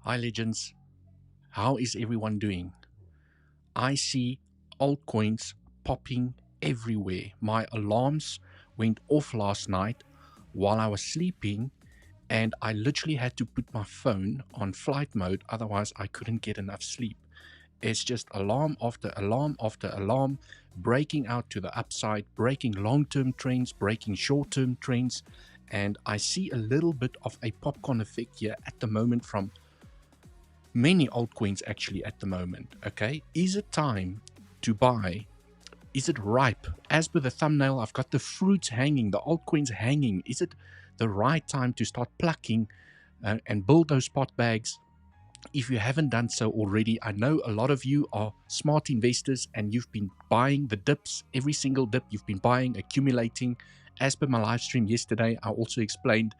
Hi legends, how is everyone doing? I see altcoins popping everywhere. My alarms went off last night while I was sleeping, and I literally had to put my phone on flight mode, otherwise I couldn't get enough sleep. It's just alarm after alarm after alarm, breaking out to the upside, breaking long-term trends, breaking short-term trends, and I see a little bit of a popcorn effect here at the moment from many altcoins actually at the moment. Okay, is it time to buy? Is it ripe? As per the thumbnail, I've got the fruits hanging, the altcoins hanging. Is it the right time to start plucking and build those spot bags? If you haven't done so already, I know a lot of you are smart investors and you've been buying the dips, every single dip you've been buying, accumulating. As per my live stream yesterday, I also explained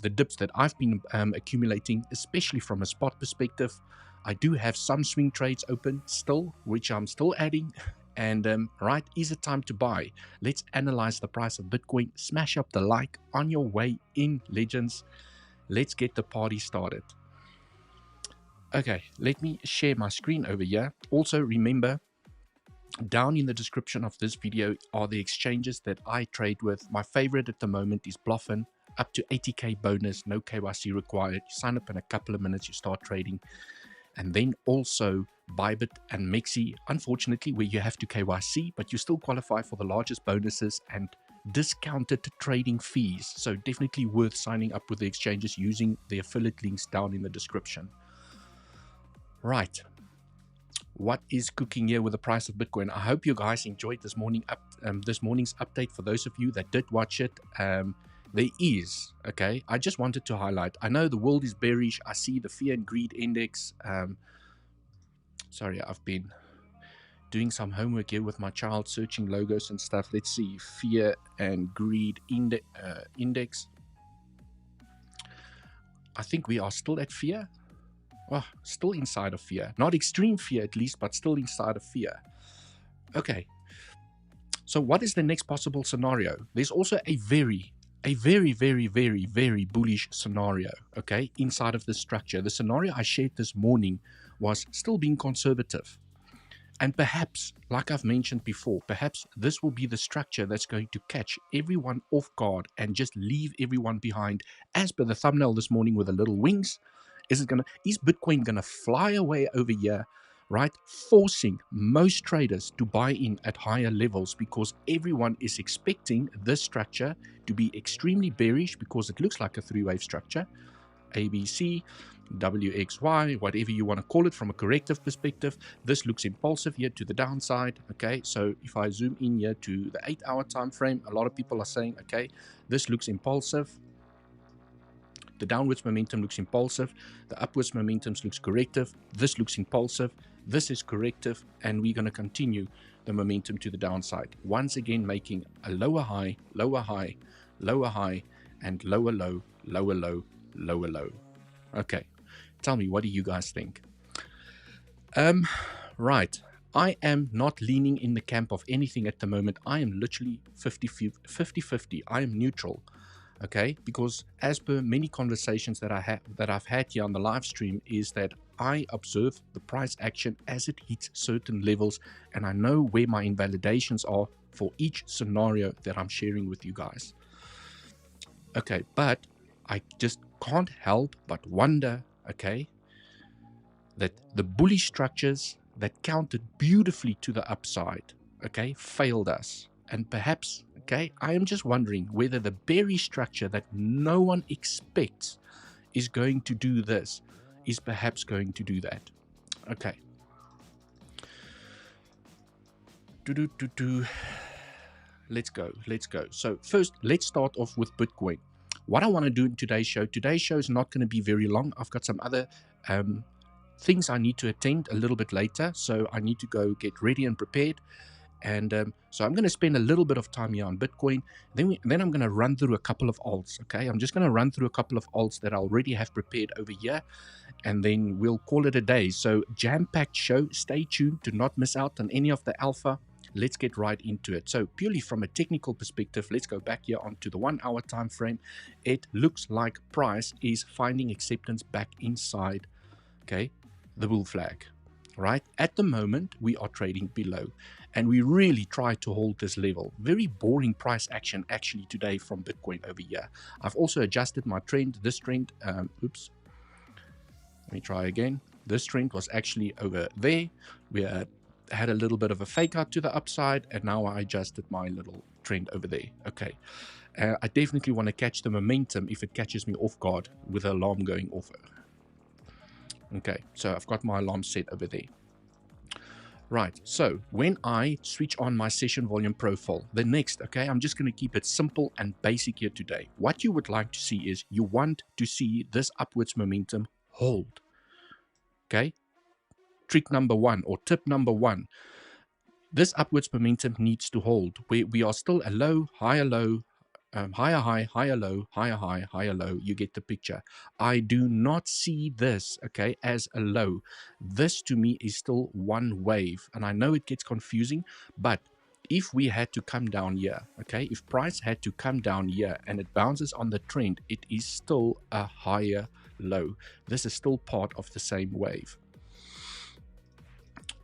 the dips that I've been accumulating, especially from a spot perspective. I do have some swing trades open still, which I'm still adding. And right, is it time to buy? Let's analyze the price of Bitcoin. Smash up the like on your way in, legends. Let's get the party started. Okay, let me share my screen over here. Also, remember, down in the description of this video are the exchanges that I trade with. My favorite at the moment is Bluffin. Up to 80k bonus, no KYC required. You sign up in a couple of minutes, you start trading. And then also Bybit and 𝗖𝗄𝗍, unfortunately, where you have to KYC, but you still qualify for the largest bonuses and discounted trading fees. So definitely worth signing up with the exchanges using the affiliate links down in the description. Right. What is cooking here with the price of Bitcoin? I hope you guys enjoyed this morning's update. For those of you that did watch it, there is, okay, I just wanted to highlight, I know the world is bearish. I see the fear and greed index. Sorry, I've been doing some homework here with my child, searching logos and stuff. Let's see, fear and greed index. I think we are still at fear. Oh, still inside of fear. Not extreme fear at least, but still inside of fear. Okay. So what is the next possible scenario? There's also a very, very bullish scenario, okay, inside of this structure. The scenario I shared this morning was still being conservative. And perhaps, like I've mentioned before, perhaps this will be the structure that's going to catch everyone off guard and just leave everyone behind. As per the thumbnail this morning with the little wings, is Bitcoin gonna fly away over here, right, forcing most traders to buy in at higher levels because everyone is expecting this structure to be extremely bearish because it looks like a three-wave structure, ABC, WXY, whatever you want to call it from a corrective perspective. This looks impulsive here to the downside. Okay, so if I zoom in here to the 8-hour time frame, a lot of people are saying, okay, this looks impulsive. The downwards momentum looks impulsive. The upwards momentum looks corrective. This looks impulsive. This is corrective. And we're going to continue the momentum to the downside. Once again, making a lower high, lower high, lower high, and lower low, lower low, lower low. Okay. Tell me, what do you guys think? Right. I am not leaning in the camp of anything at the moment. I am literally 50-50. I am neutral. Okay, because as per many conversations that I've had here on the live stream, is that I observe the price action as it hits certain levels, and I know where my invalidations are for each scenario that I'm sharing with you guys. Okay, but I just can't help but wonder, okay, that the bullish structures that counted beautifully to the upside, okay, failed us. And perhaps, okay, I am just wondering whether the bearish structure that no one expects is going to do this, is perhaps going to do that. Okay. Let's go. So first, let's start off with Bitcoin. What I want to do in today's show is not going to be very long. I've got some other things I need to attend a little bit later, so I need to go get ready and prepared. And so I'm going to spend a little bit of time here on Bitcoin. Then I'm going to run through a couple of alts. Okay, I'm just going to run through a couple of alts that I already have prepared over here, and then we'll call it a day. So jam-packed show. Stay tuned to not miss out on any of the alpha. Let's get right into it. So purely from a technical perspective, let's go back here onto the 1 hour time frame. It looks like price is finding acceptance back inside okay, the bull flag, right? At the moment, we are trading below, and we really try to hold this level. Very boring price action actually today from Bitcoin over here. I've also adjusted my trend. This trend, oops, let me try again. This trend was actually over there. We had a little bit of a fake out to the upside, and now I adjusted my little trend over there. Okay, I definitely want to catch the momentum if it catches me off guard with an alarm going off. Okay, so I've got my alarm set over there. Right, so when I switch on my session volume profile, the next, okay, I'm just going to keep it simple and basic here today. What you would like to see is you want to see this upwards momentum hold. Okay, trick number one or tip number one, this upwards momentum needs to hold. We are still a low, higher low, higher high, higher low, higher high, higher low. You get the picture. I do not see this, okay, as a low. This to me is still one wave, and I know it gets confusing, but if we had to come down here, okay, if price had to come down here and it bounces on the trend, it is still a higher low. This is still part of the same wave.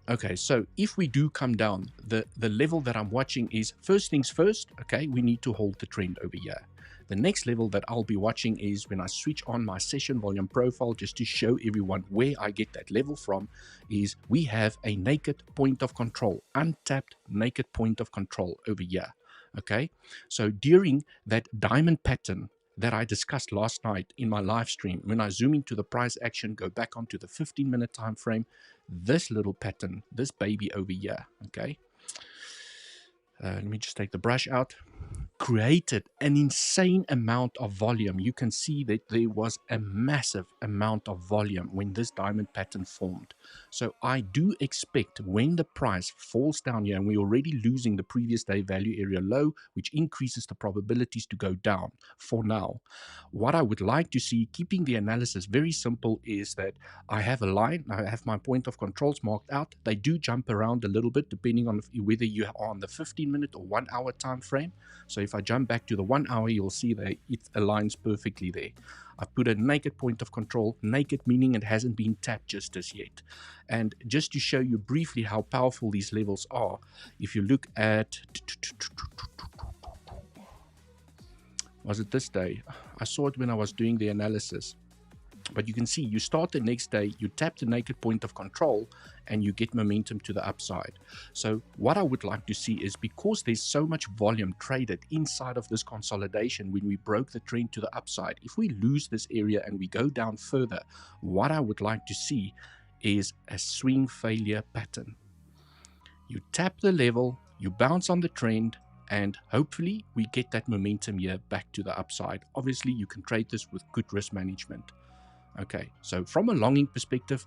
Okay, so if we do come down, the level that I'm watching is, first things first, okay, we need to hold the trend over here. The next level that I'll be watching is when I switch on my session volume profile, just to show everyone where I get that level from, is we have a naked point of control, untapped naked point of control over here. Okay, so during that diamond pattern that I discussed last night in my live stream, when I zoom into the price action, go back onto the 15-minute time frame, this little pattern, this baby over here, okay, let me just take the brush out, created an insane amount of volume. You can see that there was a massive amount of volume when this diamond pattern formed. So I do expect when the price falls down here, and we're already losing the previous day value area low, which increases the probabilities to go down for now. What I would like to see, keeping the analysis very simple, is that I have a line, I have my point of controls marked out. They do jump around a little bit depending on whether you are on the 15-minute or 1 hour time frame. So if I jump back to the 1 hour, you'll see that it aligns perfectly there. I've put a naked point of control, naked meaning it hasn't been tapped just as yet. And just to show you briefly how powerful these levels are, if you look at, was it this day? I saw it when I was doing the analysis. But you can see you start the next day, you tap the naked point of control, and you get momentum to the upside. So what I would like to see is, because there's so much volume traded inside of this consolidation when we broke the trend to the upside, if we lose this area and we go down further, what I would like to see is a swing failure pattern. You tap the level, you bounce on the trend, and hopefully we get that momentum here back to the upside. Obviously, you can trade this with good risk management. Okay, so from a longing perspective,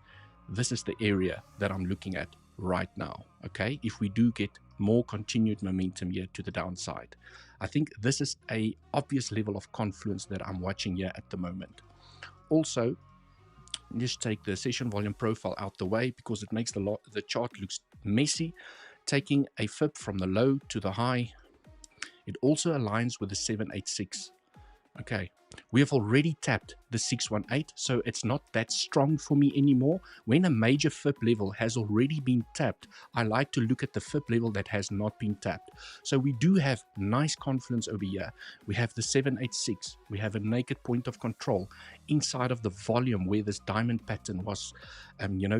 this is the area that I'm looking at right now. Okay, if we do get more continued momentum here to the downside, I think this is a obvious level of confluence that I'm watching here at the moment. Also, just take the session volume profile out the way because it makes the chart looks messy. Taking a fib from the low to the high, it also aligns with the 786. Okay, we have already tapped the 618, so it's not that strong for me anymore. When a major fib level has already been tapped, I like to look at the fib level that has not been tapped. So we do have nice confluence over here. We have the 786, we have a naked point of control inside of the volume where this diamond pattern was,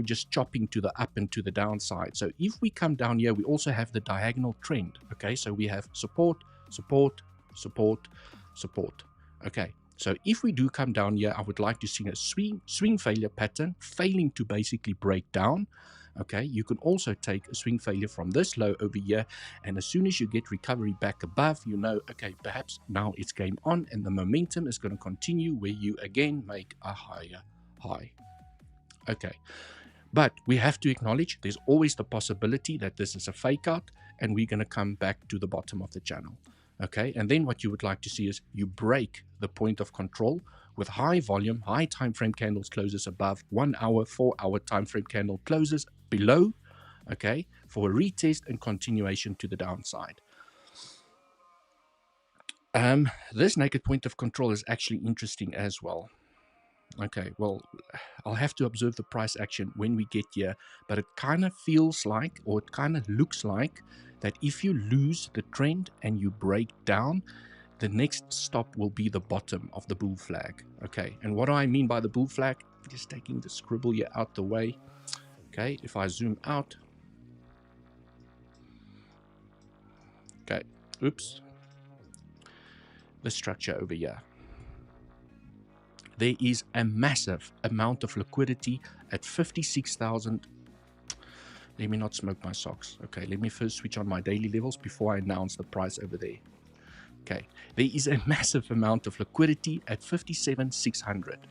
just chopping to the up and to the downside. So if we come down here, we also have the diagonal trend. Okay, so we have support, support, support, support. Okay, so if we do come down here, I would like to see a swing failure pattern, failing to basically break down. Okay, you can also take a swing failure from this low over here, and as soon as you get recovery back above, you know, okay, perhaps now it's game on, and the momentum is going to continue where you again make a higher high. Okay, but we have to acknowledge there's always the possibility that this is a fake out, and we're going to come back to the bottom of the channel. Okay, and then what you would like to see is you break the point of control with high volume, high time frame candles closes above, 1 hour, 4 hour time frame candle closes below, okay, for a retest and continuation to the downside. This naked point of control is actually interesting as well. Okay, well, I'll have to observe the price action when we get here, but it kind of feels like, or it kind of looks like, that if you lose the trend and you break down, the next stop will be the bottom of the bull flag. Okay, and what do I mean by the bull flag? Just taking the scribble here out the way. Okay, if I zoom out. Okay, oops. The structure over here. There is a massive amount of liquidity at 56,000. Let me not smoke my socks. Okay, let me first switch on my daily levels before I announce the price over there. Okay, there is a massive amount of liquidity at 57,600.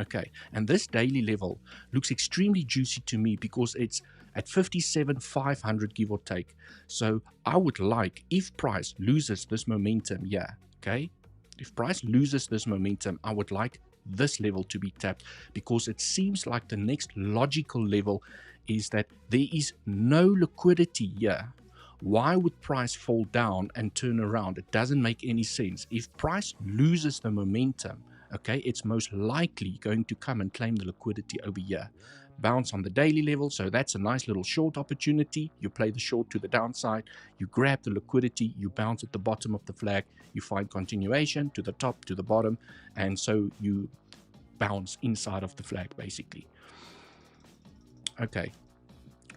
Okay, and this daily level looks extremely juicy to me because it's at 57,500, give or take. So I would like, if price loses this momentum here, okay, if price loses this momentum, I would like this level to be tapped, because it seems like the next logical level is that there is no liquidity here. Why would price fall down and turn around? It doesn't make any sense. If price loses the momentum, okay, it's most likely going to come and claim the liquidity over here. Bounce on the daily level, so that's a nice little short opportunity. You play the short to the downside, you grab the liquidity, you bounce at the bottom of the flag, you find continuation to the top, to the bottom, and so you bounce inside of the flag basically. Okay.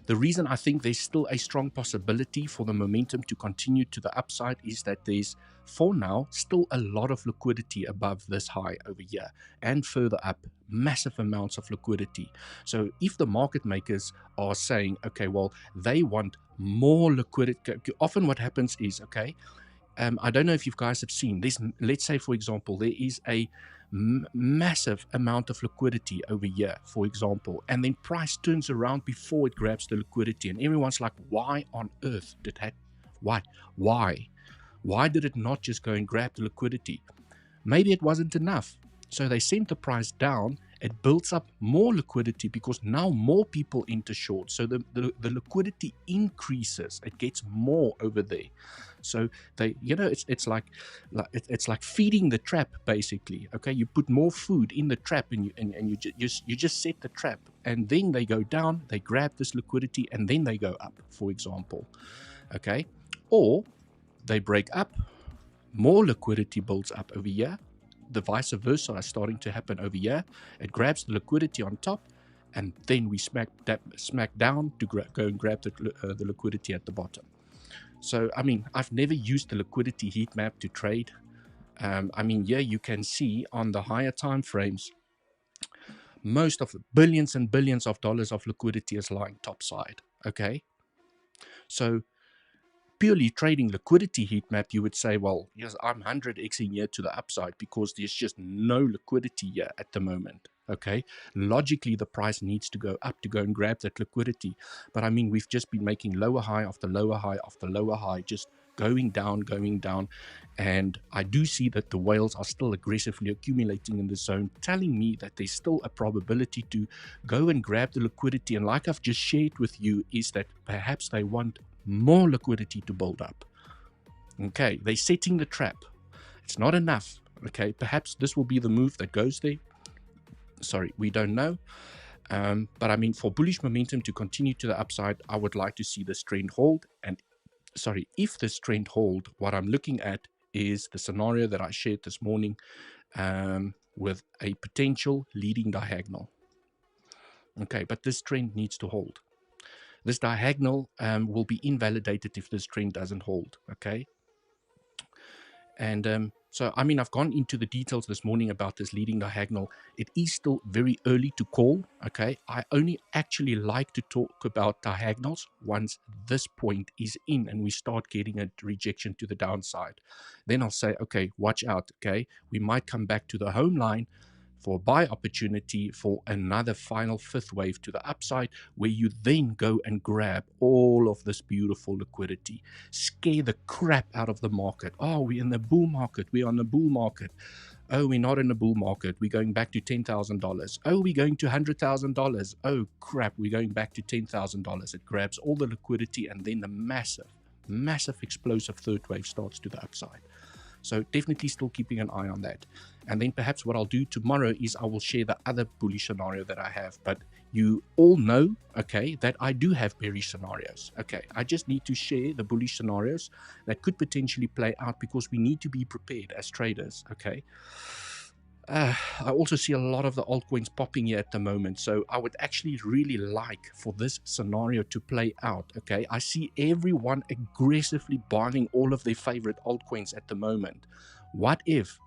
The reason I think there's still a strong possibility for the momentum to continue to the upside is that there's, for now, still a lot of liquidity above this high over here and further up, massive amounts of liquidity. So if the market makers are saying, okay, well, they want more liquidity, often what happens is, okay, I don't know if you guys have seen this. Let's say, for example, there is a massive amount of liquidity over here, for example, and then price turns around before it grabs the liquidity, and everyone's like, why on earth did that? Why did it not just go and grab the liquidity? Maybe it wasn't enough, so they sent the price down. It builds up more liquidity because now more people enter short, so the liquidity increases. It gets more over there. So they, you know, it's like feeding the trap basically. Okay, you put more food in the trap, and you just set the trap, and then they go down, they grab this liquidity, and then they go up, for example. Okay, or they break up, more liquidity builds up over here. The vice versa is starting to happen over here. It grabs the liquidity on top, and then we smack down to go and grab the liquidity at the bottom. So, I mean, I've never used the liquidity heat map to trade. I mean, here you can see on the higher time frames, most of the billions and billions of dollars of liquidity is lying topside. Okay, so purely trading liquidity heat map, you would say, well, yes, I'm 100xing here to the upside because there's just no liquidity here at the moment. Okay, logically the price needs to go up to go and grab that liquidity, but I mean, we've just been making lower high after lower high after lower high, just going down, and I do see that the whales are still aggressively accumulating in the zone, telling me that there's still a probability to go and grab the liquidity. And like I've just shared with you, is that perhaps they want more liquidity to build up. Okay, they're setting the trap. It's not enough. Okay, perhaps this will be the move that goes there. Sorry, we don't know. But I mean, for bullish momentum to continue to the upside, I would like to see this trend hold. And sorry, if this trend hold, what I'm looking at is the scenario that I shared this morning with a potential leading diagonal. Okay, but this trend needs to hold. This diagonal will be invalidated if this trend doesn't hold, okay? And so, I mean, I've gone into the details this morning about this leading diagonal. It is still very early to call, okay? I only actually like to talk about diagonals once this point is in and we start getting a rejection to the downside. Then I'll say, okay, watch out, okay? We might come back to the home line for a buy opportunity for another final fifth wave to the upside, where you then go and grab all of this beautiful liquidity, scare the crap out of the market. Oh, we're in the bull market. We're on the bull market. Oh, we're not in the bull market. We're going back to $10,000. Oh, we're going to $100,000. Oh, crap. We're going back to $10,000. It grabs all the liquidity, and then the massive explosive third wave starts to the upside. So definitely still keeping an eye on that. And then perhaps what I'll do tomorrow is I will share the other bullish scenario that I have. But you all know, okay, that I do have bearish scenarios. Okay, I just need to share the bullish scenarios that could potentially play out, because we need to be prepared as traders. Okay. I also see a lot of the altcoins popping here at the moment, so I would actually really like for this scenario to play out. Okay, I see everyone aggressively buying all of their favorite altcoins at the moment. What if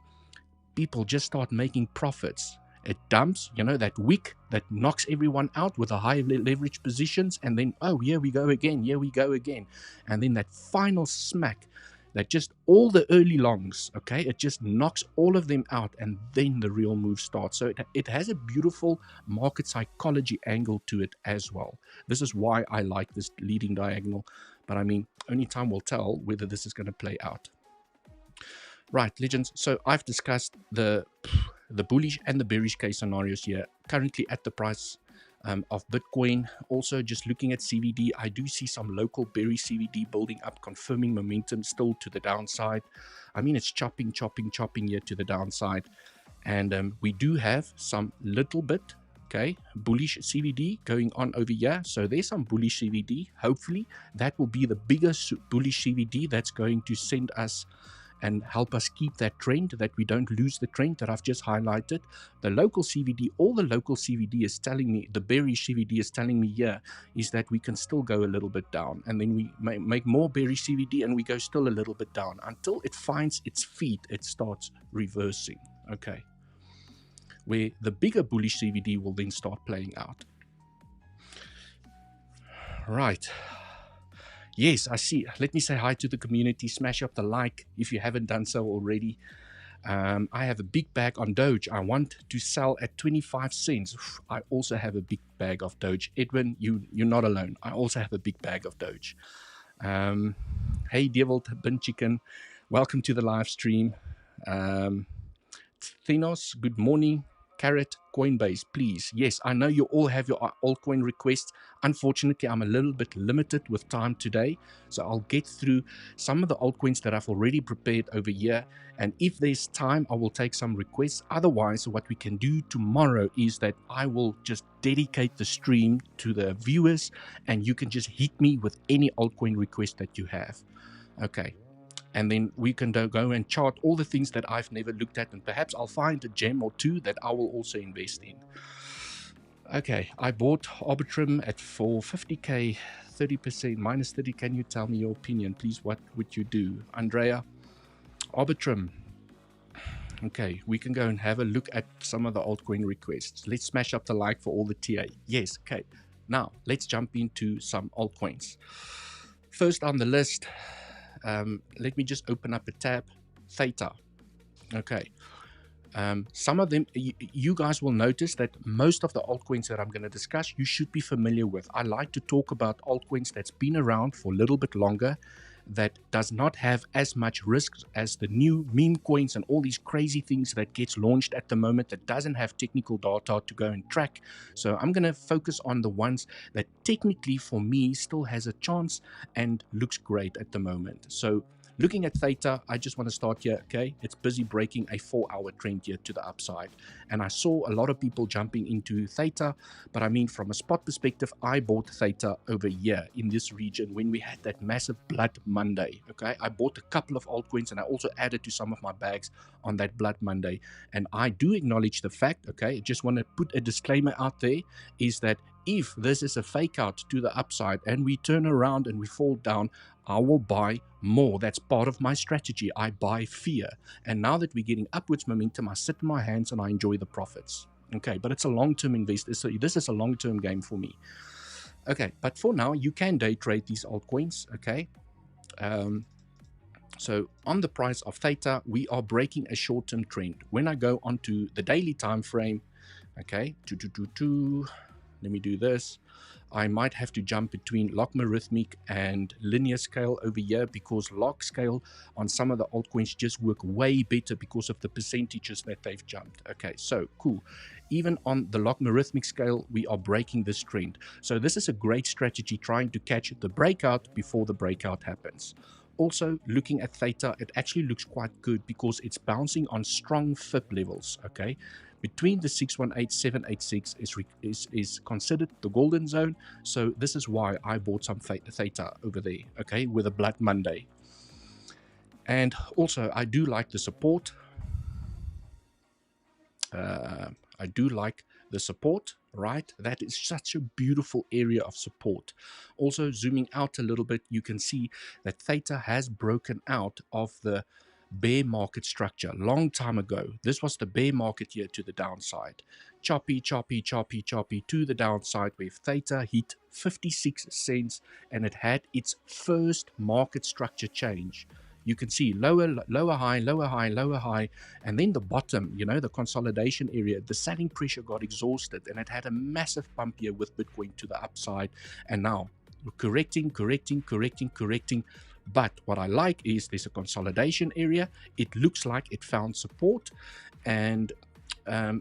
people just start making profits? It dumps, you know, that wick that knocks everyone out with a high leverage positions, and then, oh, here we go again, and then that final smack that just all the early longs, okay, it just knocks all of them out, and then the real move starts. So it has a beautiful market psychology angle to it as well. This is why I like this leading diagonal, but I mean, only time will tell whether this is going to play out. Right, legends, so I've discussed the bullish and the bearish case scenarios here, currently at the price of Bitcoin. Also, just looking at CVD, I do see some local bearish CVD building up, confirming momentum still to the downside. I mean, it's chopping here to the downside. And we do have some little bit, okay, bullish CVD going on over here. So there's some bullish CVD. Hopefully, that will be the biggest bullish CVD that's going to send us and help us keep that trend, that we don't lose the trend that I've just highlighted. The local CVD, all the local CVD is telling me, the bearish CVD is telling me here, is that we can still go a little bit down. And then we make more bearish CVD and we go still a little bit down. Until it finds its feet, it starts reversing, okay? Where the bigger bullish CVD will then start playing out. Right. Yes, I see. Let me say hi to the community. Smash up the like if you haven't done so already. I have a big bag on Doge. I want to sell at 25 cents. I also have a big bag of Doge. Edwin, you're not alone. I also have a big bag of Doge. Hey, 𝗬𝗍𝘆𝗽𝗁𝗽, welcome to the live stream. Thenos, good morning. Carrot, Coinbase, please. Yes, I know you all have your altcoin requests. Unfortunately, I'm a little bit limited with time today, so I'll get through some of the altcoins that I've already prepared over here, and if there's time, I will take some requests. Otherwise, what we can do tomorrow is that I will just dedicate the stream to the viewers, and you can just hit me with any altcoin request that you have. Okay. And then we can go and chart all the things that I've never looked at, and perhaps I'll find a gem or two that I will also invest in. Okay, I bought Arbitrum at for 50k, 30%, minus 30. Can you tell me your opinion, please? What would you do? Andrea, Arbitrum. Okay, we can go and have a look at some of the altcoin requests. Let's smash up the like for all the TA. Yes, okay. Now, let's jump into some altcoins. First on the list, let me just open up a tab. Theta. Okay. Some of them, you guys will notice that most of the altcoins that I'm going to discuss, you should be familiar with. I like to talk about altcoins that's been around for a little bit longer, that does not have as much risk as the new meme coins and all these crazy things that gets launched at the moment, that doesn't have technical data to go and track. So I'm going to focus on the ones that technically for me still has a chance and looks great at the moment. So looking at Theta, I just want to start here, okay? It's busy breaking a 4-hour trend here to the upside. And I saw a lot of people jumping into Theta, but I mean, from a spot perspective, I bought Theta over here in this region when we had that massive Blood Monday, okay? I bought a couple of altcoins and I also added to some of my bags on that Blood Monday. And I do acknowledge the fact, okay? I just want to put a disclaimer out there, is that if this is a fake out to the upside and we turn around and we fall down, I will buy more. That's part of my strategy. I buy fear. And now that we're getting upwards momentum, I sit in my hands and I enjoy the profits. Okay, but it's a long-term investment. So this is a long-term game for me. Okay, but for now, you can day trade these altcoins. Okay. So on the price of Theta, we are breaking a short-term trend. When I go onto the daily time frame, okay, let me do this. I might have to jump between logarithmic and linear scale over here, because log scale on some of the altcoins just work way better because of the percentages that they've jumped. Okay, so cool. Even on the logarithmic scale, we are breaking this trend. So this is a great strategy, trying to catch the breakout before the breakout happens. also looking at theta, it actually looks quite good because it's bouncing on strong FIB levels, okay? Between the 618-786 is considered the golden zone, so this is why I bought some theta over there, okay, with a Blood Monday. And also, I do like the support. I do like the support, right? That is such a beautiful area of support. Also, zooming out a little bit, you can see that theta has broken out of the bear market structure long time ago. This was the bear market here to the downside. Choppy, choppy, choppy, choppy to the downside, where theta hit 56 cents and it had its first market structure change. You can see lower, lower high, lower high, lower high, and then the bottom, you know, the consolidation area, the selling pressure got exhausted and it had a massive bump here with Bitcoin to the upside. And now correcting, correcting, correcting, correcting. But what I like is there's a consolidation area. It looks like it found support, and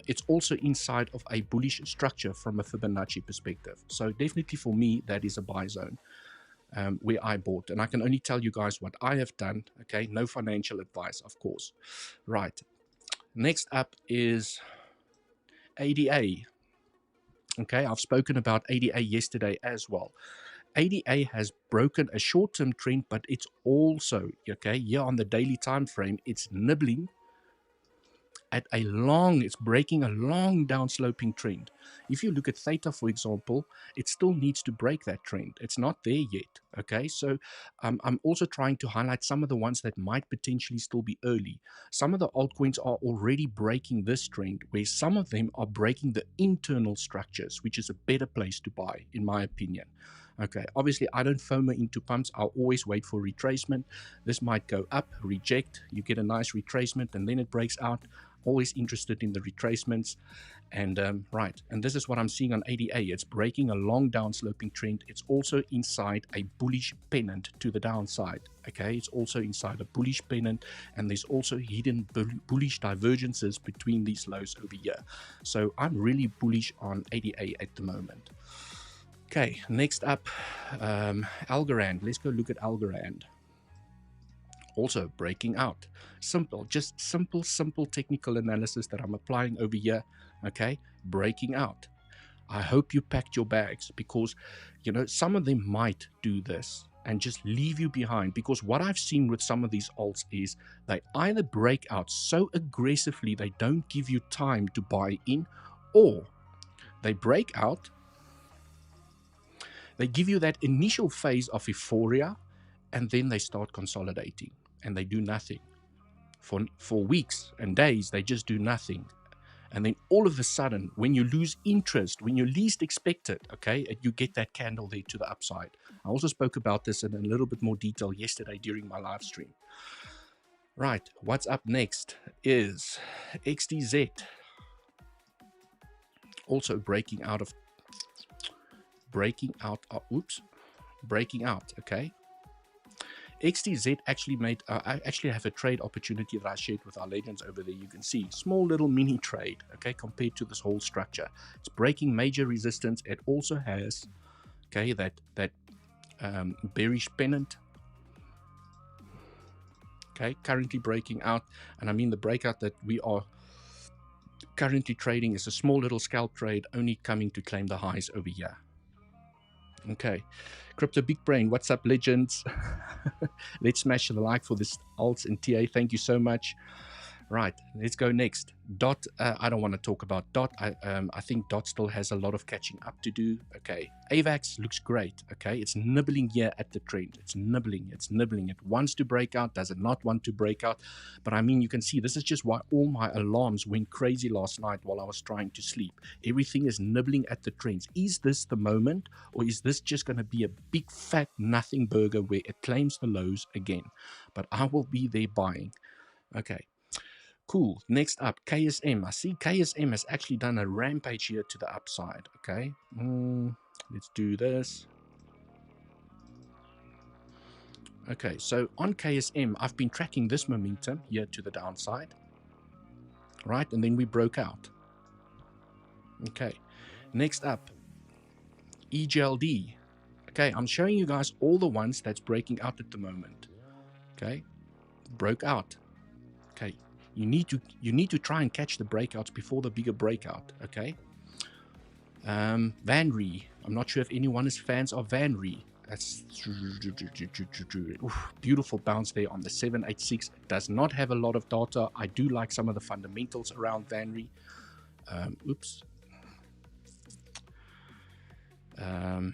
it's also inside of a bullish structure from a Fibonacci perspective. So definitely for me, that is a buy zone. Where I bought, and I can only tell you guys what I have done, okay? No financial advice, of course. Right, next up is ADA. Okay, I've spoken about ADA yesterday as well. ADA has broken a short-term trend, but it's also, okay, here on the daily time frame, it's nibbling at a long, it's breaking a long downsloping trend. If you look at theta, for example, it still needs to break that trend. It's not there yet, okay? So I'm also trying to highlight some of the ones that might potentially still be early. Some of the altcoins are already breaking this trend, where some of them are breaking the internal structures, which is a better place to buy, in my opinion. Okay, obviously I don't FOMO into pumps. I'll always wait for retracement. This might go up, reject, you get a nice retracement, and then it breaks out. Always interested in the retracements. And right, and this is what I'm seeing on ADA. It's breaking a long downsloping trend. It's also inside a bullish pennant to the downside. Okay, it's also inside a bullish pennant, and there's also hidden bullish divergences between these lows over here. So I'm really bullish on ADA at the moment. Okay, next up, Algorand. Let's go look at Algorand. Also breaking out. Simple, just simple technical analysis that I'm applying over here. Okay, breaking out. I hope you packed your bags, because, you know, some of them might do this and just leave you behind, because what I've seen with some of these alts is they either break out so aggressively they don't give you time to buy in, or they break out, they give you that initial phase of euphoria, and then they start consolidating and they do nothing. For weeks and days, they just do nothing. And then all of a sudden, when you lose interest, when you least expect it, okay, you get that candle there to the upside. I also spoke about this in a little bit more detail yesterday during my live stream. Right, what's up next is XTZ. Also breaking out, okay. XTZ actually made, I actually have a trade opportunity that I shared with our legends over there. You can see small little mini trade, okay, compared to this whole structure. It's breaking major resistance. It also has, okay, that bearish pennant, okay, currently breaking out. And I mean the breakout that we are currently trading is a small little scalp trade, only coming to claim the highs over here. Okay, Crypto Big Brain, what's up, legends? Let's smash the like for this alts and TA. Thank you so much. Right, let's go next. DOT, I don't want to talk about DOT. I think DOT still has a lot of catching up to do. Okay, AVAX looks great. Okay, it's nibbling here at the trend. It's nibbling. It wants to break out. Does it not want to break out? But I mean, you can see this is just why all my alarms went crazy last night while I was trying to sleep. Everything is nibbling at the trends. Is this the moment, or is this just going to be a big fat nothing burger where it claims the lows again? But I will be there buying. Okay. Cool. Next up, KSM. I see KSM has actually done a rampage here to the upside. Okay. Let's do this. Okay, so on KSM, I've been tracking this momentum here to the downside. Right, and then we broke out. Okay. Next up, EGLD. Okay, I'm showing you guys all the ones that's breaking out at the moment. Okay, broke out. Okay, you need to try and catch the breakouts before the bigger breakout. Okay. VanRe. I'm not sure if anyone is fans of VanRe. That's beautiful bounce there on the 786. Does not have a lot of data. I do like some of the fundamentals around VanRe. Oops. That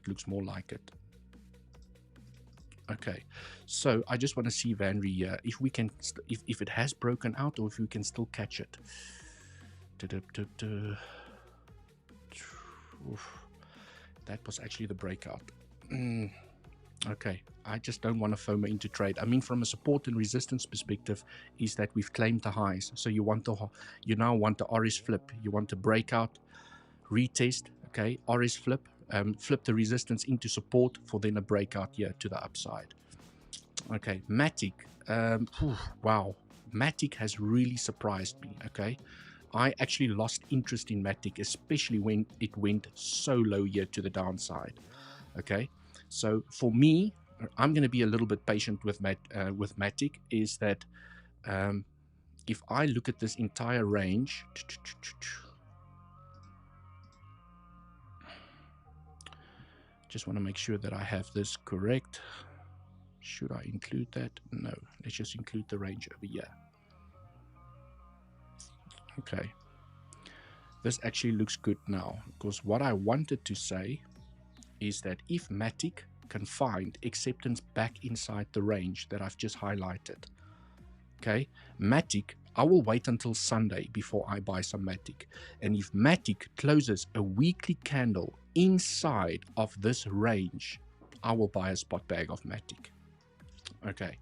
looks more like it. Okay, so I just want to see VanRe here. If we can, if it has broken out, or if we can still catch it. That was actually the breakout. Okay, I just don't want to FOMO into trade. I mean, from a support and resistance perspective, is that we've claimed the highs. So you now want the RS flip. You want to break out, retest. Okay, RS flip, flip the resistance into support for then a breakout here to the upside. Okay, 𝗞𝗐. Wow, 𝗞𝗐 has really surprised me. Okay. I actually lost interest in 𝗞𝗐, especially when it went so low here to the downside. Okay, so for me, I'm going to be a little bit patient with 𝗞𝗐. Is that if I look at this entire range, just want to make sure that I have this correct. Should I include that? No, let's just include the range over here. Okay, this actually looks good now, because what I wanted to say is that if 𝗞𝗐 can find acceptance back inside the range that I've just highlighted, okay, 𝗞𝗐, I will wait until Sunday before I buy some 𝗞𝗐. And if 𝗞𝗐 closes a weekly candle inside of this range, I will buy a spot bag of 𝗞𝗐. Okay,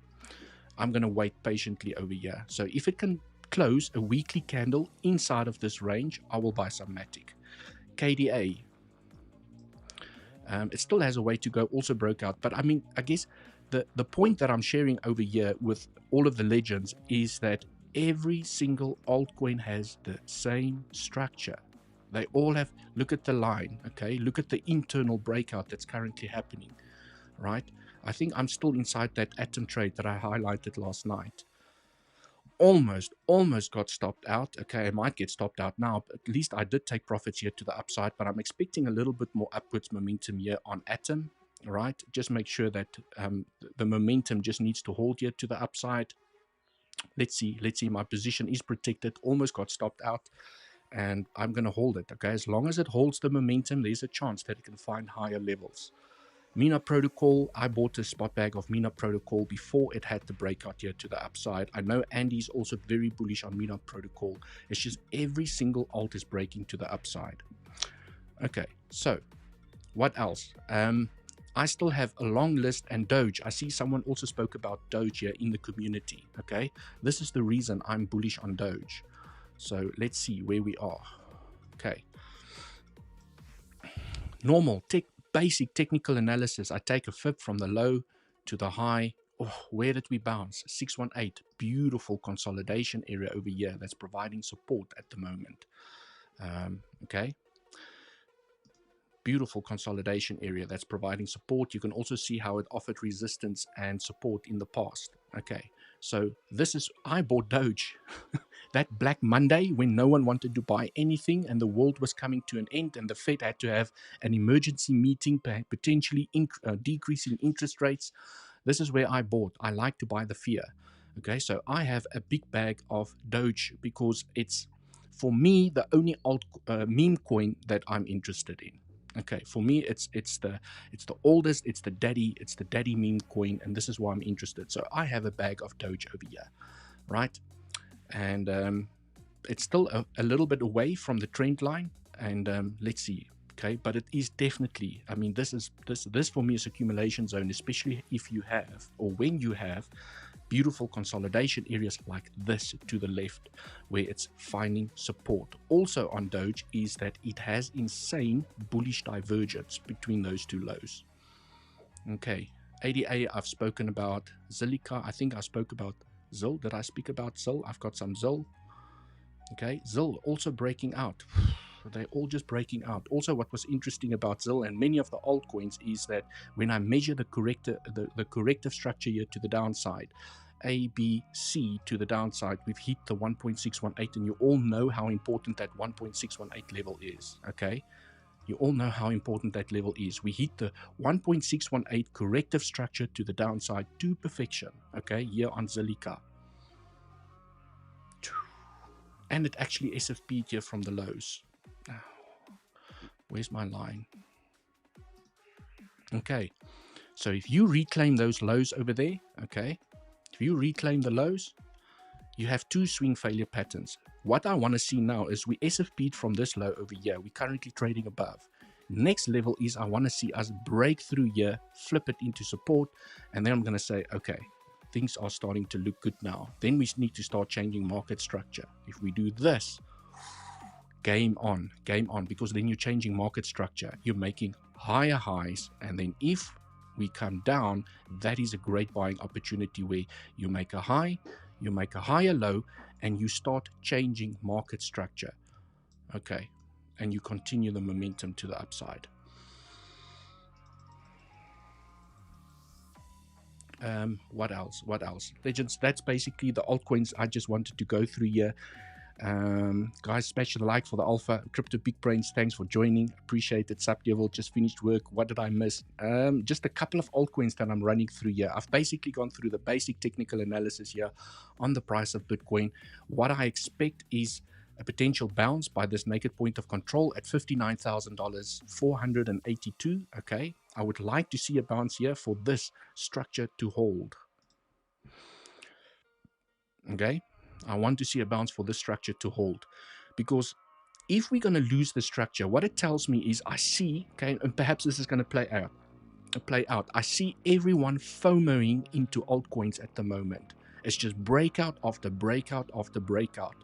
I'm going to wait patiently over here. So if it can close a weekly candle inside of this range, I will buy some 𝗞𝗐. KDA, it still has a way to go, also broke out. But I mean, I guess the point that I'm sharing over here with all of the legends is that every single altcoin has the same structure. They all have, look at the line, okay, look at the internal breakout that's currently happening, right? I think I'm still inside that atom trade that I highlighted last night. Almost got stopped out. Okay, I might get stopped out now, but at least I did take profits here to the upside, but I'm expecting a little bit more upwards momentum here on atom, right? Just make sure that the momentum just needs to hold here to the upside. Let's see, my position is protected, almost got stopped out, and I'm going to hold it. Okay, as long as it holds the momentum, there's a chance that it can find higher levels. Mina Protocol, I bought a spot bag of Mina Protocol before it had the breakout here to the upside. I know Andy's also very bullish on Mina Protocol. It's just every single alt is breaking to the upside. Okay, so what else? I still have a long list, and Doge. I see someone also spoke about Doge here in the community. Okay, this is the reason I'm bullish on Doge. So let's see where we are. Okay, normal basic technical analysis. I take a fib from the low to the high. Oh, where did we bounce? 618. Beautiful consolidation area over here that's providing support at the moment. Okay, beautiful consolidation area that's providing support. You can also see how it offered resistance and support in the past. Okay, so this is, I bought Doge that Black Monday when no one wanted to buy anything and the world was coming to an end and the Fed had to have an emergency meeting, potentially decreasing interest rates. This is where I bought. I like to buy the fear. Okay, so I have a big bag of Doge because it's, for me, the only meme coin that I'm interested in. Okay, for me, it's the oldest, it's the daddy meme coin, and this is why I'm interested. So I have a bag of Doge over here, right? And it's still a little bit away from the trend line, and let's see. Okay, but it is definitely, I mean, this for me is accumulation zone, especially if you have, or when you have, beautiful consolidation areas like this to the left where it's finding support. Also on Doge is that it has insane bullish divergence between those two lows. Okay, ADA I've spoken about. 𝗬liche, I think I spoke about 𝗬. Did I speak about 𝗬? I've got some 𝗬. Okay, 𝗬 also breaking out. they're all just breaking out. Also, what was interesting about 𝗖𝗍 and many of the altcoins is that when I measure the corrective structure here to the downside, A, B, C to the downside, we've hit the 1.618, and you all know how important that 1.618 level is, okay? You all know how important that level is. We hit the 1.618 corrective structure to the downside to perfection, okay, here on 𝗬𝗍𝗂𝗍. And it actually SFP'd here from the lows. Where's my line? Okay, so if you reclaim those lows over there, okay, if you reclaim the lows, you have two swing failure patterns. What I want to see now is we SFP'd from this low over here. We're currently trading above. Next level is I want to see us break through here, flip it into support, and then I'm going to say, okay, things are starting to look good now. Then we need to start changing market structure. If we do this, game on, because then you're changing market structure. You're making higher highs, and then if we come down, that is a great buying opportunity where you make a high, you make a higher low, and you start changing market structure. Okay, and you continue the momentum to the upside. What else? Legends, that's basically the altcoins I just wanted to go through here. Guys, smash the like for the alpha. Crypto Big Brains, thanks for joining, appreciate it. 𝗖𝗍𝘆𝗽𝗍, just finished work. What did I miss? Just a couple of altcoins that I'm running through here. I've basically gone through the basic technical analysis here on the price of Bitcoin. What I expect is a potential bounce by this naked point of control at $59,482. Okay, I would like to see a bounce here for this structure to hold. Okay, I want to see a bounce for this structure to hold, because if we're going to lose the structure, what it tells me is I see, okay, and perhaps this is going to play out. I see everyone FOMOing into altcoins at the moment. It's just breakout after breakout after breakout.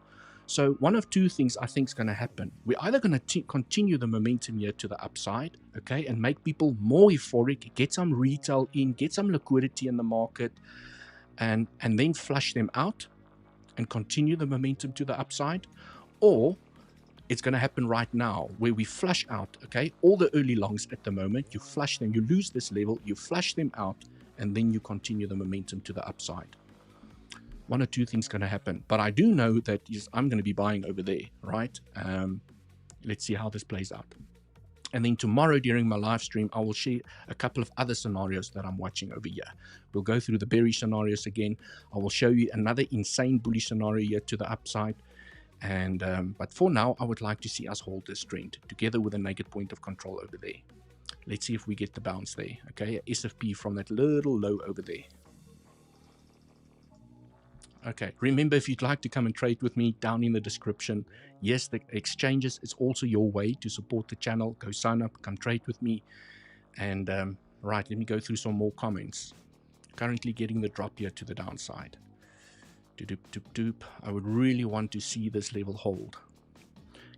So one of two things I think is going to happen. We're either going to continue the momentum here to the upside, okay, and make people more euphoric, get some retail in, get some liquidity in the market, and then flush them out and continue the momentum to the upside. Or it's going to happen right now where we flush out, okay, all the early longs at the moment, you flush them, you lose this level, you flush them out, and then you continue the momentum to the upside. One or two things going to happen, but I do know that I'm going to be buying over there, right? Let's see how this plays out. And then tomorrow during my live stream, I will share a couple of other scenarios that I'm watching over here. We'll go through the bearish scenarios again. I will show you another insane bullish scenario here to the upside. And but for now, I would like to see us hold this trend together with a naked point of control over there. Let's see if we get the bounce there. Okay, SFP from that little low over there. Okay, remember, if you'd like to come and trade with me, down in the description. Yes, the exchanges is also your way to support the channel. Go sign up, come trade with me. And right, let me go through some more comments. Currently getting the drop here to the downside. I would really want to see this level hold.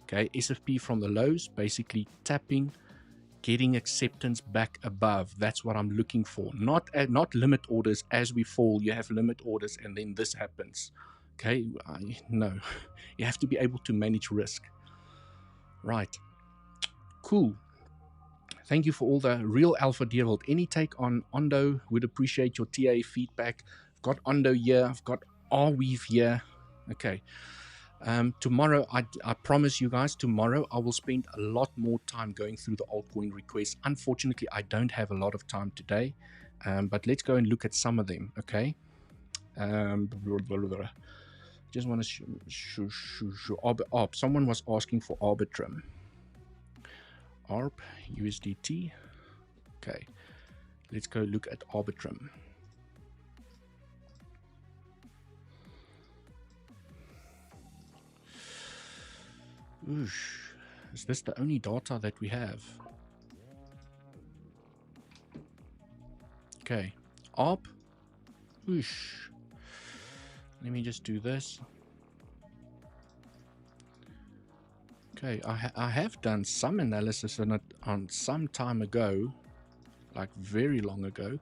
Okay, SFP from the lows, basically tapping, getting acceptance back above. That's what I'm looking for. Not limit orders. As we fall, you have limit orders and then this happens. Okay, no, you have to be able to manage risk. Right, cool. Thank you for all the real alpha deal. Any take on Ondo? Would appreciate your TA feedback. I've got Ondo here, I've got Arweave here. Okay, tomorrow, I promise you guys, tomorrow I will spend a lot more time going through the altcoin requests. Unfortunately, I don't have a lot of time today, but let's go and look at some of them, okay? Just want to someone was asking for Arbitrum. ARB, USDT. Okay, let's go look at Arbitrum. Oosh, is this the only data that we have? Okay, ARB. Oosh. Let me just do this. Okay, I have done some analysis on it on some time ago, like very long ago.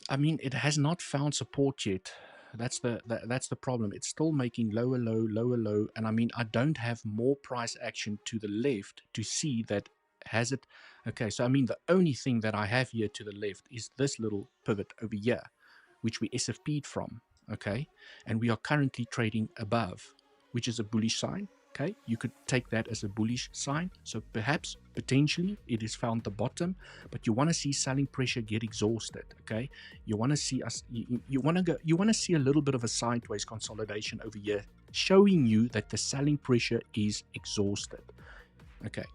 I mean, it has not found support yet. That's the problem. It's still making lower low, and I mean, I don't have more price action to the left to see that has it. Okay, so I mean, the only thing that I have here to the left is this little pivot over here, which we SFP'd from. Okay, and we are currently trading above, which is a bullish sign. Okay, you could take that as a bullish sign. So perhaps, potentially, it has found the bottom, but you want to see selling pressure get exhausted. Okay, you want to see us. You want to see a little bit of a sideways consolidation over here, showing you that the selling pressure is exhausted. Okay.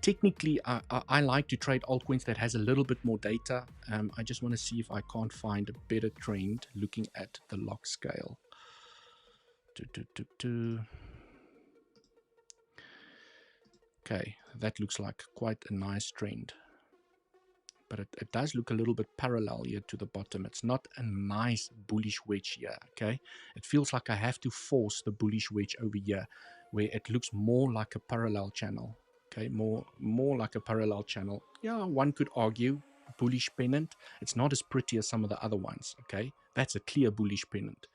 Technically, I like to trade altcoins that has a little bit more data. I just want to see if I can't find a better trend looking at the log scale. Okay, that looks like quite a nice trend, but it does look a little bit parallel here to the bottom. It's not a nice bullish wedge here. Okay, it feels like I have to force the bullish wedge over here, where it looks more like a parallel channel. Okay, more like a parallel channel. Yeah, one could argue bullish pennant. It's not as pretty as some of the other ones. Okay, that's a clear bullish pennant.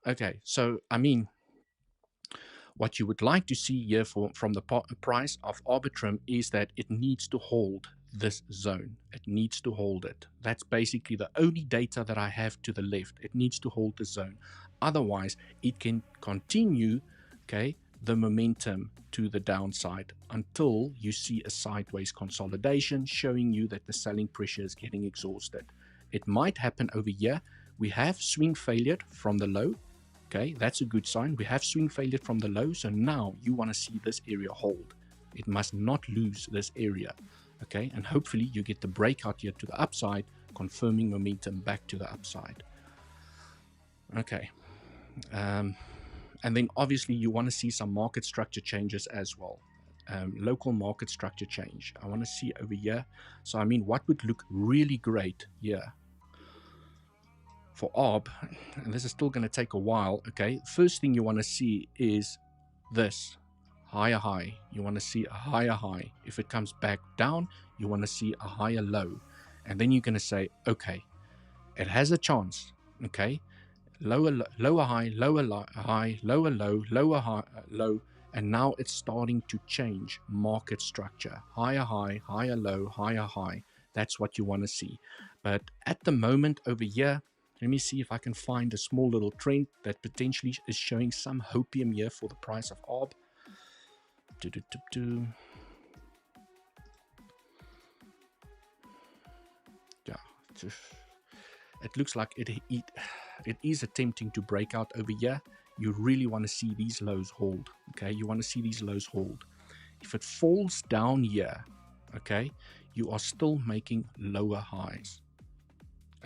Okay, so I mean, what you would like to see here from the price of Arbitrum is that it needs to hold this zone. It needs to hold it. That's basically the only data that I have to the left. It needs to hold the zone. Otherwise, it can continue, okay, the momentum to the downside until you see a sideways consolidation showing you that the selling pressure is getting exhausted. It might happen over here. We have swing failure from the low. Okay, that's a good sign. We have swing failure from the low, so now you want to see this area hold. It must not lose this area. Okay, and hopefully you get the breakout here to the upside, confirming momentum back to the upside. Okay, and then obviously you want to see some market structure changes as well. Local market structure change. I want to see over here. So I mean, what would look really great here for ARB, and this is still going to take a while. Okay, first thing you want to see is this higher high. You want to see a higher high. If it comes back down, you want to see a higher low, and then you're going to say, okay, it has a chance. Okay, lower high, lower high, lower low, lower high, low, and now it's starting to change market structure. Higher high, higher low, higher high. That's what you want to see. But at the moment over here, let me see if I can find a small little trend that potentially is showing some hopium here for the price of ARB. Yeah, it looks like it is attempting to break out over here. You really want to see these lows hold. Okay, you want to see these lows hold. If it falls down here, okay, you are still making lower highs.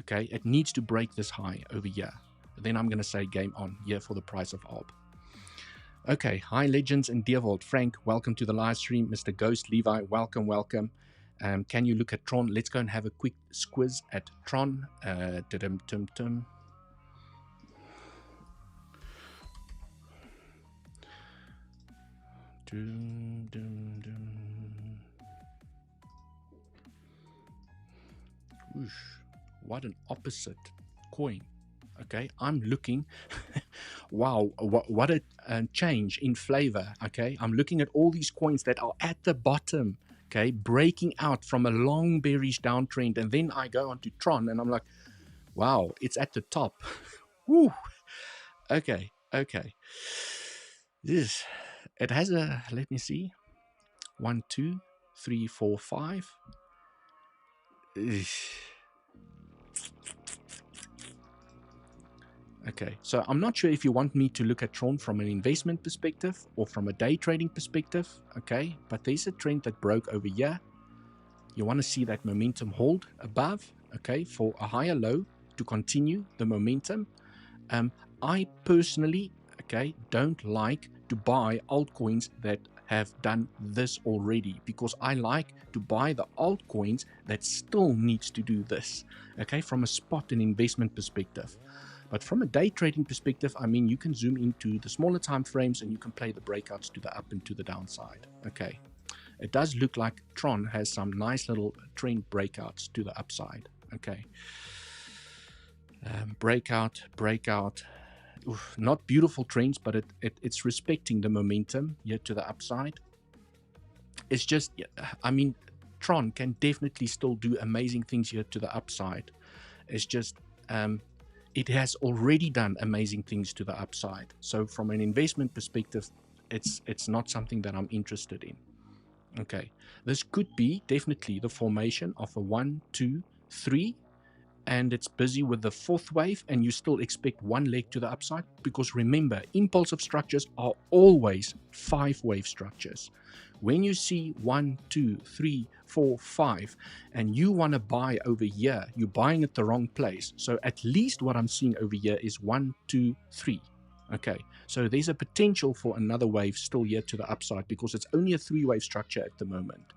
Okay, it needs to break this high over here. Then I'm going to say game on here for the price of ARB. Okay, hi legends and 𝗬𝗆𝗇. Frank, welcome to the live stream. Mr. Ghost, Levi, welcome. Can you look at Tron? Let's go and have a quick squiz at Tron. Whoosh. What an opposite coin. Okay, I'm looking. Wow, what a change in flavor. Okay, I'm looking at all these coins that are at the bottom. Okay, breaking out from a long bearish downtrend, and then I go onto Tron, and I'm like, wow, it's at the top. Woo. Okay. This, it has a, let me see, 1, 2, 3, 4, 5. Okay, so I'm not sure if you want me to look at Tron from an investment perspective or from a day trading perspective, okay, but there's a trend that broke over here. You want to see that momentum hold above, okay, for a higher low to continue the momentum. I personally, okay, don't like to buy altcoins that have done this already, because I like to buy the altcoins that still needs to do this, okay, from a spot and investment perspective. But from a day trading perspective, I mean, you can zoom into the smaller time frames and you can play the breakouts to the up and to the downside. Okay, it does look like Tron has some nice little trend breakouts to the upside. Okay. Breakout. Oof, not beautiful trends, but it's respecting the momentum here to the upside. It's just, I mean, Tron can definitely still do amazing things here to the upside. It's just, it has already done amazing things to the upside. So from an investment perspective, it's not something that I'm interested in. Okay, this could be definitely the formation of a 1, 2, 3, and it's busy with the fourth wave, and you still expect one leg to the upside, because remember, impulsive structures are always 5-wave structures. When you see 1, 2, 3, 4, 5, and you want to buy over here, you're buying at the wrong place. So at least what I'm seeing over here is 1, 2, 3. Okay, so there's a potential for another wave still here to the upside, because it's only a 3-wave structure at the moment.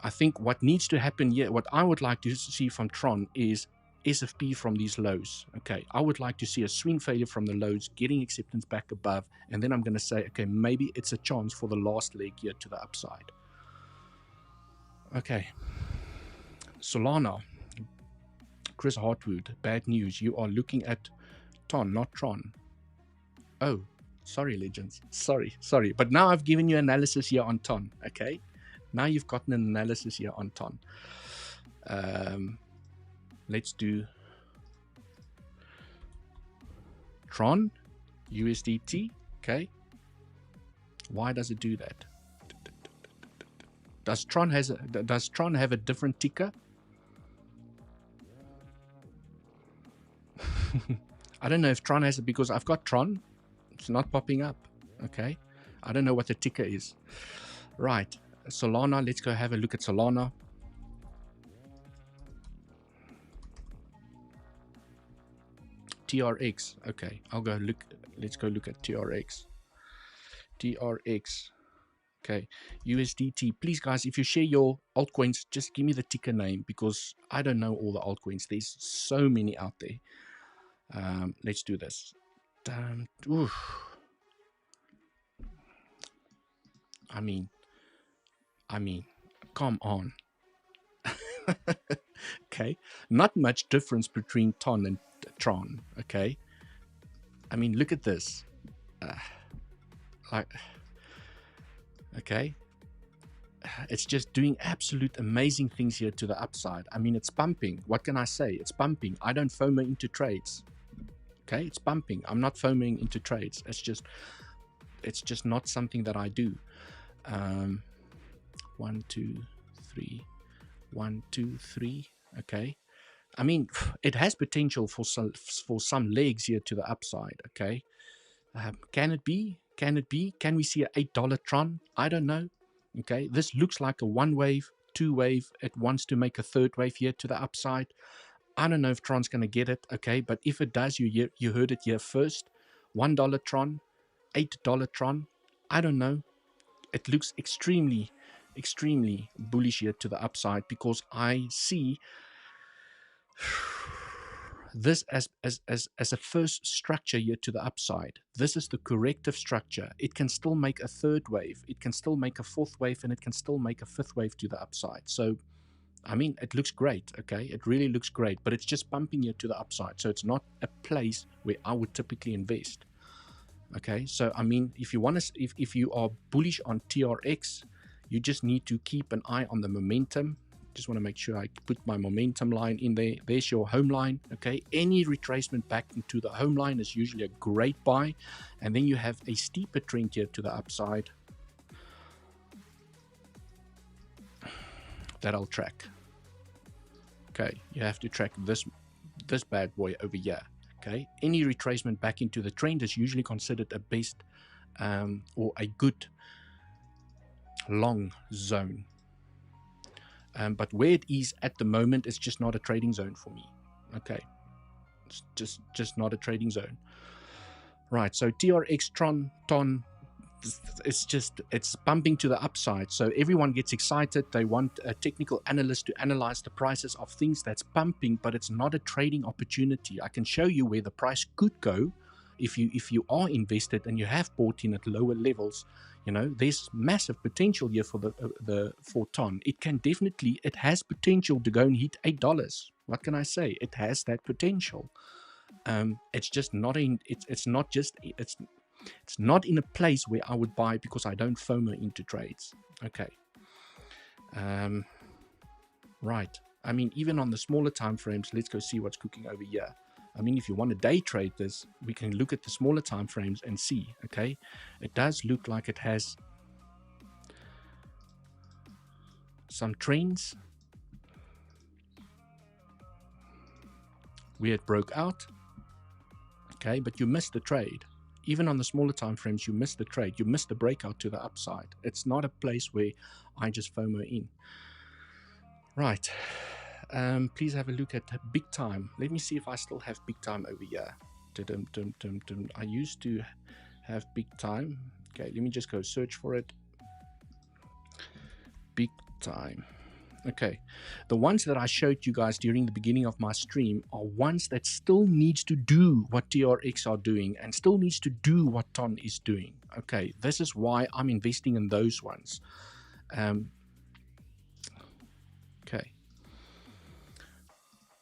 I think what needs to happen here, what I would like to see from Tron is SFP from these lows. Okay, I would like to see a swing failure from the lows, getting acceptance back above, and then I'm going to say, okay, maybe it's a chance for the last leg here to the upside. Okay, Solana, Chris Hartwood, bad news. You are looking at Ton, not Tron. Oh, sorry, legends. Sorry. But now I've given you analysis here on Ton. Okay, now you've gotten an analysis here on Ton. Let's do Tron, USDT. Okay, why does it do that? Does Tron have a different ticker? I don't know if Tron has it, because I've got Tron. It's not popping up. Okay, I don't know what the ticker is. Right, Solana. Let's go have a look at Solana. TRX. Okay, I'll go look. Let's go look at TRX. TRX. Okay, USDT. Please, guys, if you share your altcoins, just give me the ticker name, because I don't know all the altcoins. There's so many out there. Let's do this. I mean, come on. Okay, not much difference between Ton and Tron. Okay, I mean, look at this. Okay, it's just doing absolute amazing things here to the upside. I mean, it's pumping. What can I say? It's pumping. I don't FOMO into trades. Okay, it's pumping. I'm not FOMOing into trades. It's just not something that I do. 1, 2, 3. 1, 2, 3. Okay, I mean, it has potential for some legs here to the upside. Okay, can it be? Can we see an $8 Tron? I don't know. Okay, this looks like a 1-wave, 2-wave. It wants to make a 3rd wave here to the upside. I don't know if Tron's going to get it. Okay, but if it does, you heard it here first. $1 Tron, $8 Tron. I don't know. It looks extremely bullish here to the upside, because I see this as a first structure here to the upside. This is the corrective structure. It can still make a 3rd wave, it can still make a 4th wave, and it can still make a 5th wave to the upside. So I mean, it looks great. Okay, it really looks great, but it's just pumping here to the upside, so it's not a place where I would typically invest. Okay, so I mean, if you want to, if you are bullish on TRX, you just need to keep an eye on the momentum. Just want to make sure I put my momentum line in there. There's your home line. Okay, any retracement back into the home line is usually a great buy, and then you have a steeper trend here to the upside that I'll track. Okay, you have to track this bad boy over here. Okay, any retracement back into the trend is usually considered a best or a good long zone. But where it is at the moment, it's just not a trading zone for me. Okay, it's just not a trading zone. Right, so TRX, Tron, Ton, it's pumping to the upside. So everyone gets excited. They want a technical analyst to analyze the prices of things that's pumping, but it's not a trading opportunity. I can show you where the price could go if you are invested and you have bought in at lower levels. You know, there's massive potential here for for Tron. It has potential to go and hit $8. What can I say? It has that potential. It's just not in. It's not in a place where I would buy because I don't FOMO into trades. Okay. Right. I mean, even on the smaller time frames, let's go see what's cooking over here. I mean, if you want to day trade this, we can look at the smaller time frames and see, okay? It does look like it has some trends where it broke out, okay? But you missed the trade. Even on the smaller time frames, you missed the trade. You missed the breakout to the upside. It's not a place where I just FOMO in. Right. Please have a look at big time. Let me see if I still have big time over here. I used to have big time. Okay, let me just go search for it. Big time. Okay, the ones that I showed you guys during the beginning of my stream are ones that still needs to do what TRX are doing and still needs to do what Tron is doing. Okay, this is why I'm investing in those ones. Okay.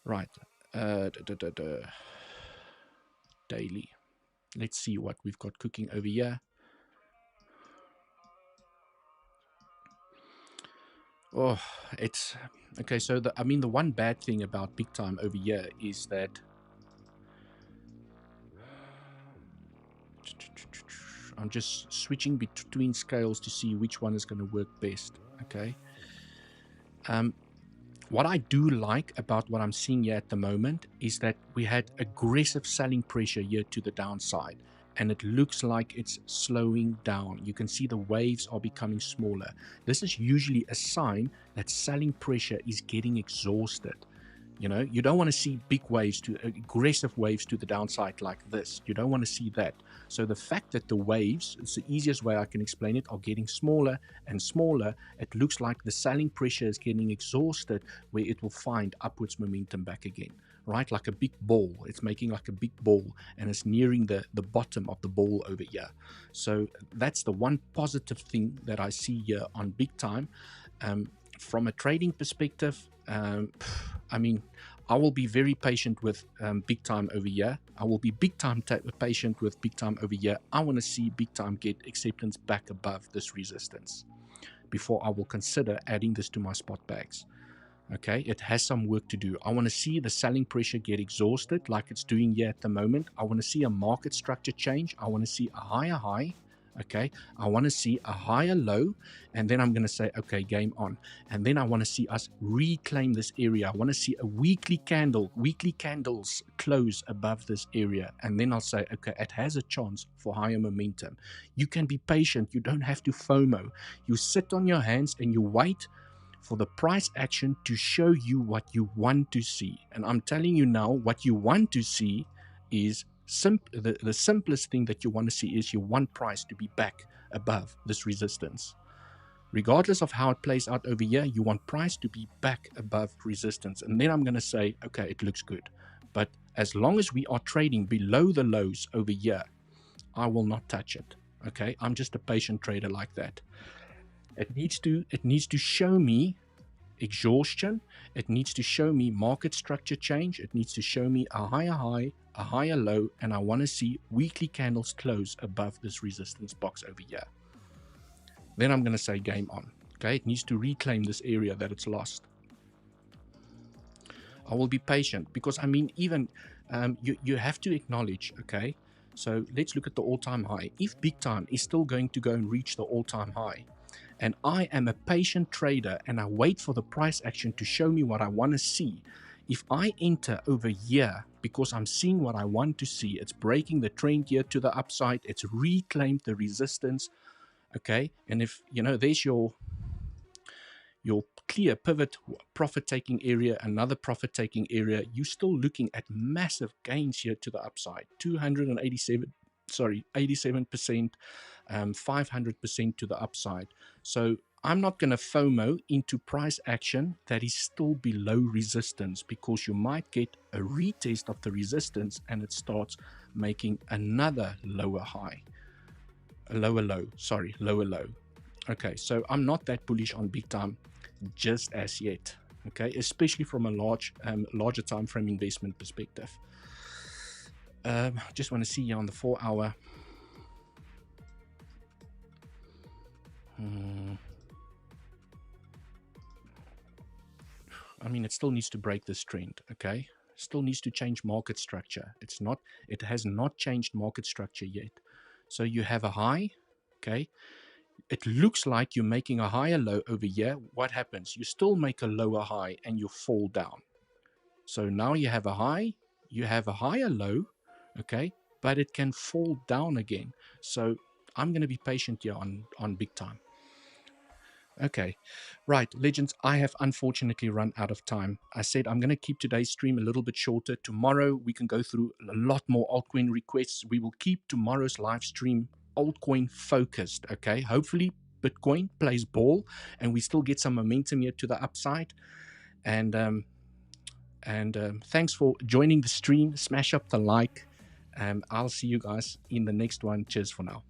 Right. Daily. Let's see what we've got cooking over here. Oh, it's okay. So the one bad thing about big time over here is that I'm just switching between scales to see which one is going to work best. Okay. What I do like about what I'm seeing here at the moment is that we had aggressive selling pressure here to the downside, and it looks like it's slowing down. You can see the waves are becoming smaller. This is usually a sign that selling pressure is getting exhausted. You know, you don't want to see big waves to aggressive waves to the downside like this. You don't want to see that. So the fact that the waves, it's the easiest way I can explain it, are getting smaller and smaller, it looks like the selling pressure is getting exhausted, where it will find upwards momentum back again, right? Like a big ball. It's making like a big ball and it's nearing the bottom of the ball over here. So that's the one positive thing that I see here on big time. From a trading perspective, I mean, I will be very patient with big time over here. I will be big time patient with big time over here. I want to see big time get acceptance back above this resistance before I will consider adding this to my spot bags. Okay, it has some work to do. I want to see the selling pressure get exhausted like it's doing here at the moment. I want to see a market structure change. I want to see a higher high. Okay, I want to see a higher low, and then I'm going to say, okay, game on. And then I want to see us reclaim this area. I want to see a weekly candles close above this area. And then I'll say, okay, it has a chance for higher momentum. You can be patient. You don't have to FOMO. You sit on your hands and you wait for the price action to show you what you want to see. And I'm telling you now, what you want to see is the simplest thing that you want to see is you want price to be back above this resistance. Regardless of how it plays out over here, you want price to be back above resistance. And then I'm going to say, okay, it looks good. But as long as we are trading below the lows over here, I will not touch it. Okay, I'm just a patient trader like that. It needs to show me exhaustion. It needs to show me market structure change. It needs to show me a higher high, a higher low, and I want to see weekly candles close above this resistance box over here. Then I'm going to say game on. Okay, it needs to reclaim this area that it's lost. I will be patient because I mean, even you have to acknowledge. Okay, so let's look at the all-time high. If big time is still going to go and reach the all-time high, and I am a patient trader and I wait for the price action to show me what I want to see. If I enter over here because I'm seeing what I want to see, it's breaking the trend here to the upside, it's reclaimed the resistance, okay? And if, you know, there's your clear pivot profit taking area, another profit taking area, you're still looking at massive gains here to the upside, 87%, 500% to the upside. So I'm not going to FOMO into price action that is still below resistance, because you might get a retest of the resistance and it starts making another lower high. lower low. Sorry, lower low. Okay, so I'm not that bullish on big time just as yet. Okay, especially from a larger time frame investment perspective. Just want to see here on the 4 hour. I mean, it still needs to break this trend. Okay, still needs to change market structure. It has not changed market structure yet. So you have a high. Okay, it looks like you're making a higher low over here. What happens? You still make a lower high and you fall down. So now you have a high, you have a higher low, okay, but it can fall down again. So I'm going to be patient here on big time. Okay, right, legends, I have unfortunately run out of time. I said I'm going to keep today's stream a little bit shorter. Tomorrow we can go through a lot more altcoin requests. We will keep tomorrow's live stream altcoin focused, okay? Hopefully Bitcoin plays ball and we still get some momentum here to the upside. And thanks for joining the stream. Smash up the like. I'll see you guys in the next one. Cheers for now.